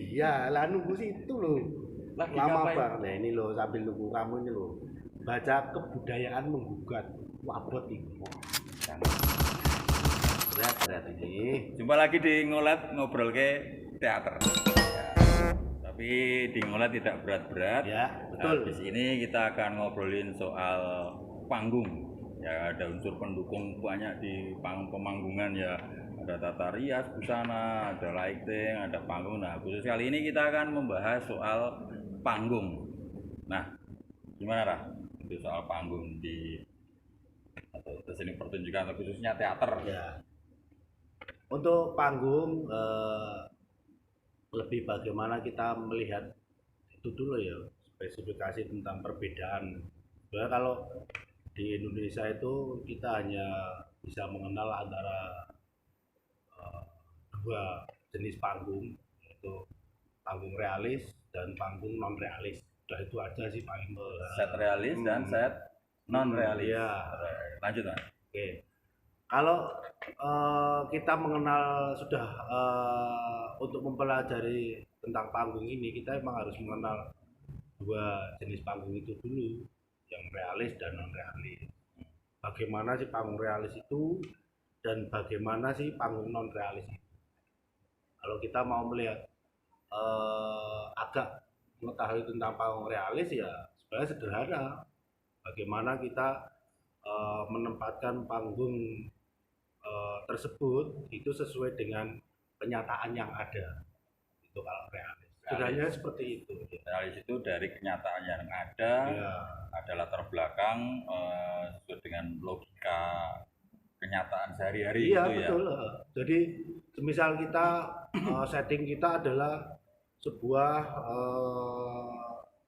Iya, lah nunggu situ loh. Lagi Lama ngapain? banget. Nah ini loh sambil nunggu kamu ini loh. Baca kebudayaan menggugat. Wabot ini. Berat ini. Jumpa lagi di Ngolat ngobrol ke teater. Ya. Tapi di Ngolat tidak berat-berat. Ya, betul. Habis ini kita akan ngobrolin soal panggung. Ya ada unsur pendukung banyak di pemanggungan ya. Ada tata rias, busana, ada lighting, ada panggung. Nah khusus kali ini kita akan membahas soal panggung. Nah gimana Rah? Itu soal panggung di atau seni pertunjukan atau khususnya teater. Ya. Untuk panggung lebih bagaimana kita melihat itu dulu ya, spesifikasi tentang perbedaan. Sebenarnya kalau di Indonesia itu kita hanya bisa mengenal antara dua jenis panggung, yaitu panggung realis dan panggung non realis. Udah itu aja sih paling. Set realis dan set non realis. Iya. Lanjut Mas. Oke. Kalau kita mengenal sudah untuk mempelajari tentang panggung ini, kita memang harus mengenal dua jenis panggung itu dulu, yang realis dan non realis. Bagaimana sih panggung realis itu dan bagaimana sih panggung non realis itu? Kalau kita mau melihat agak mengetahui tentang panggung realis ya sebenarnya sederhana. Bagaimana kita menempatkan panggung tersebut itu sesuai dengan kenyataan yang ada. Itu kalau realis. Sederhananya seperti itu. Realis itu dari kenyataan yang ada, Ya. ada latar belakang sesuai dengan logika kenyataan sehari-hari Iya itu betul. ya. Jadi semisal kita setting kita adalah sebuah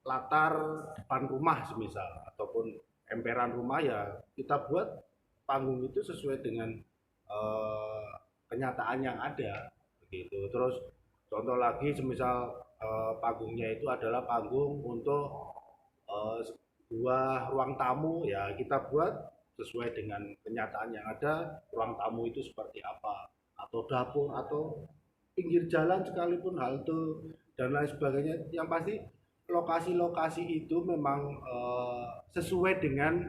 latar depan rumah semisal ataupun emperan rumah ya kita buat panggung itu sesuai dengan kenyataan yang ada begitu. Terus contoh lagi semisal panggungnya itu adalah panggung untuk sebuah ruang tamu ya kita buat sesuai dengan kenyataan yang ada ruang tamu itu seperti apa atau dapur atau pinggir jalan sekalipun halte dan lain sebagainya yang pasti lokasi-lokasi itu memang sesuai dengan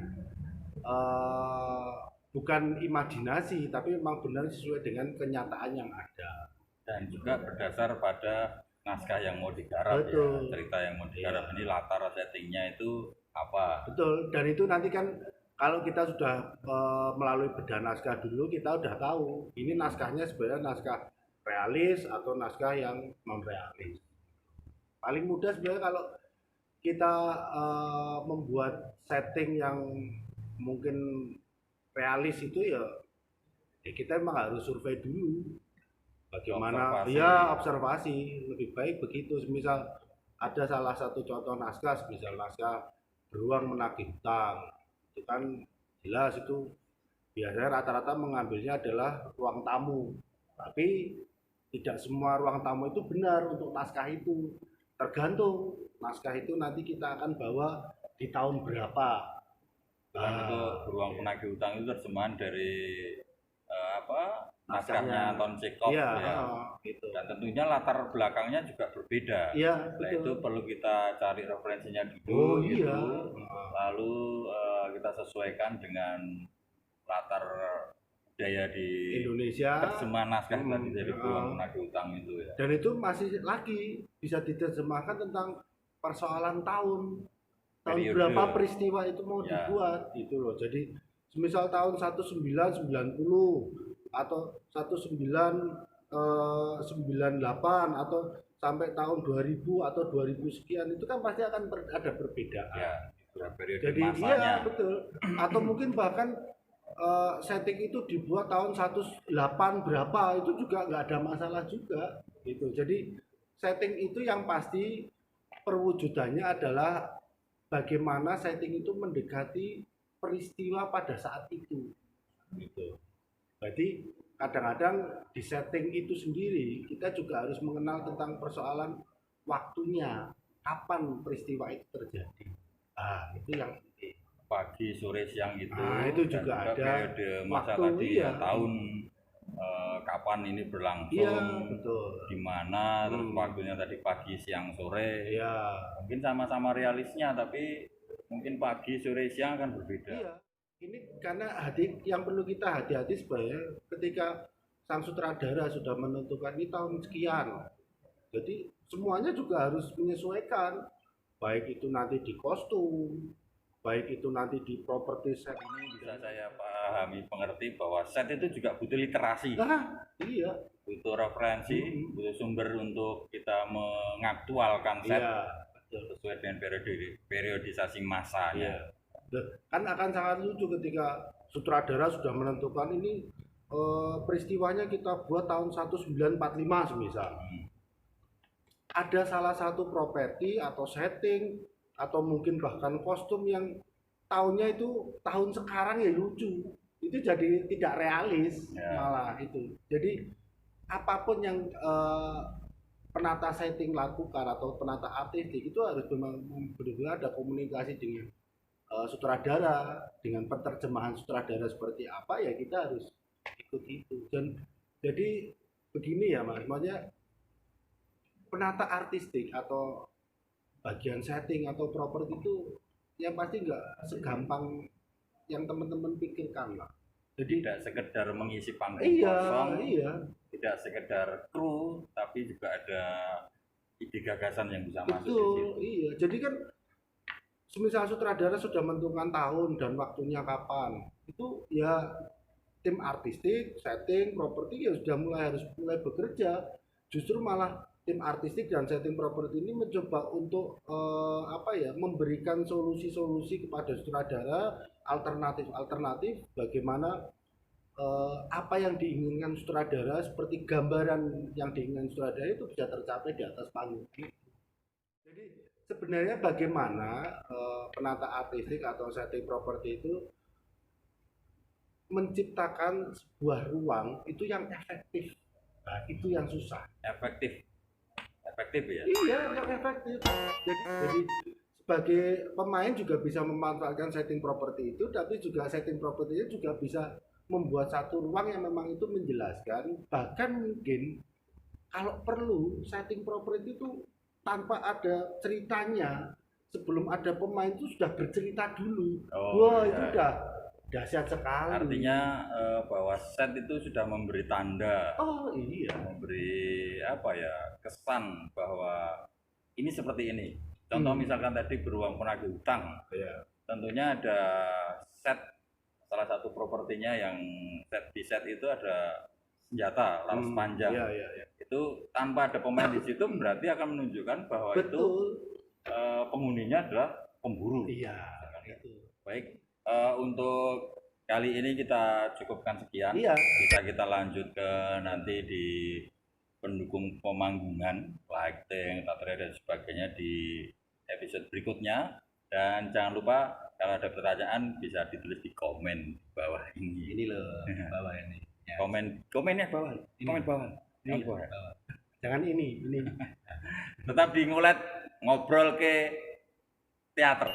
bukan imajinasi tapi memang benar sesuai dengan kenyataan yang ada Dan juga berdasar pada naskah yang mau digarap betul. ya, cerita yang mau digarap ini latar settingnya itu apa. Betul, dan itu nanti kan kalau kita sudah melalui bedah naskah dulu kita udah tahu ini naskahnya sebenarnya naskah realis atau naskah yang non realis. Paling mudah sebenarnya kalau kita membuat setting yang mungkin realis itu ya, ya kita memang harus survei dulu bagaimana Observasi. ya observasi lebih baik begitu. Misal ada salah satu contoh naskah, misal naskah beruang menagih hutang itu kan jelas itu biasanya rata-rata mengambilnya adalah ruang tamu tapi tidak semua ruang tamu itu benar untuk naskah itu tergantung naskah itu nanti kita akan bawa di tahun berapa. Kan itu beruang penagih utang itu terjemahan dari apa naskahnya Anton Chekhov iya, ya. gitu. Dan tentunya latar belakangnya juga berbeda. Iya, Nah itu perlu kita cari referensinya dulu. Oh gitu. iya. Lalu kita sesuaikan dengan latar budaya di Indonesia terjemahan naskah tadi dari beruang penagih utang itu ya. dan itu masih lagi bisa diterjemahkan tentang persoalan tahun Periode. berapa peristiwa itu mau Ya. dibuat gitu loh. Jadi semisal tahun 1990 atau 1998 atau sampai tahun 2000 atau 2000 sekian itu kan pasti akan ada perbedaan. Ya, periode Jadi masanya. iya betul. Atau mungkin bahkan setting itu dibuat tahun 18 berapa itu juga nggak ada masalah juga gitu. Jadi setting itu yang pasti perwujudannya adalah bagaimana setting itu mendekati peristiwa pada saat itu gitu. Berarti kadang-kadang di setting itu sendiri kita juga harus mengenal tentang persoalan waktunya kapan peristiwa itu terjadi. Itu yang Pagi, sore, siang itu. Nah, itu dan juga ada periode masa waktu, tadi iya. ya, tahun kapan ini Iya, berlangsung, betul. di mana, terus Hmm. waktunya tadi pagi, siang, sore. Iya. Mungkin sama-sama realisnya, tapi mungkin pagi, sore, siang akan berbeda. Iya. Ini karena yang perlu kita hati-hati sebenarnya ketika sang sutradara sudah menentukan ini tahun sekian. Jadi semuanya juga harus menyesuaikan. Baik itu nanti di kostum, baik itu nanti di properti set. Ini bisa saya pahami, pengerti bahwa set itu juga butuh literasi, Nah, iya. butuh referensi, butuh sumber untuk kita mengaktualkan set Iya, betul. sesuai dengan periodisasi masanya. Kan akan sangat lucu ketika sutradara sudah menentukan ini peristiwanya kita buat tahun 1945 semisal. Ada salah satu properti atau setting atau mungkin bahkan kostum yang tahunnya itu tahun sekarang ya lucu. Itu jadi tidak realis Ya. malah itu. Jadi apapun yang penata setting lakukan atau penata artistik itu harus memang benar-benar ada komunikasi dengan sutradara, dengan penerjemahan sutradara seperti apa ya kita harus ikut itu. Dan jadi begini ya Mas, maksudnya penata artistik atau bagian setting atau properti itu yang pasti nggak segampang yang teman-teman pikirkan lah. Jadi Tidak sekedar mengisi panggung iya, kosong, iya, tidak sekedar kru, tapi juga ada ide gagasan yang bisa masuk di situ. betul, iya. Jadi kan semisal sutradara sudah menentukan tahun dan waktunya kapan, itu ya tim artistik, setting, properti ya sudah harus mulai bekerja. Justru malah tim artistik dan setting properti ini mencoba untuk memberikan solusi-solusi kepada sutradara alternatif bagaimana apa yang diinginkan sutradara seperti gambaran yang diinginkan sutradara itu bisa tercapai di atas panggung. Jadi sebenarnya bagaimana penata artistik atau setting properti itu menciptakan sebuah ruang itu yang efektif. Nah, itu yang susah. Efektif ya. Iya, yang efektif. Jadi sebagai pemain juga bisa memanfaatkan setting properti itu, tapi juga setting properti itu juga bisa membuat satu ruang yang memang itu menjelaskan. Bahkan mungkin kalau perlu setting properti itu tanpa ada ceritanya, sebelum ada pemain itu sudah bercerita dulu. Wah, iya. itu udah dahsyat sekali. Artinya bahwa set itu sudah memberi tanda, Oh iya. memberi kesan bahwa ini seperti ini. Contoh misalkan tadi beruang penagih utang, Iya. tentunya ada set, salah satu propertinya yang di set itu ada senjata laras panjang. Iya. Itu tanpa ada pemain di situ berarti akan menunjukkan bahwa itu Betul. penghuninya adalah pemburu. Iya. Itu. Baik, untuk kali ini kita cukupkan sekian. Iya. Kita lanjut ke nanti di pendukung pemanggungan, lighting, tata rias dan sebagainya di episode berikutnya. Dan jangan lupa kalau ada pertanyaan bisa ditulis di komen bawah ini. Ini loh, bawah ini. Ya. Komennya bawah. Ini. Komen bawah. Ini Komen bawah. bawah. Jangan ini. Tetap di Ngolet, ngobrol ke teater.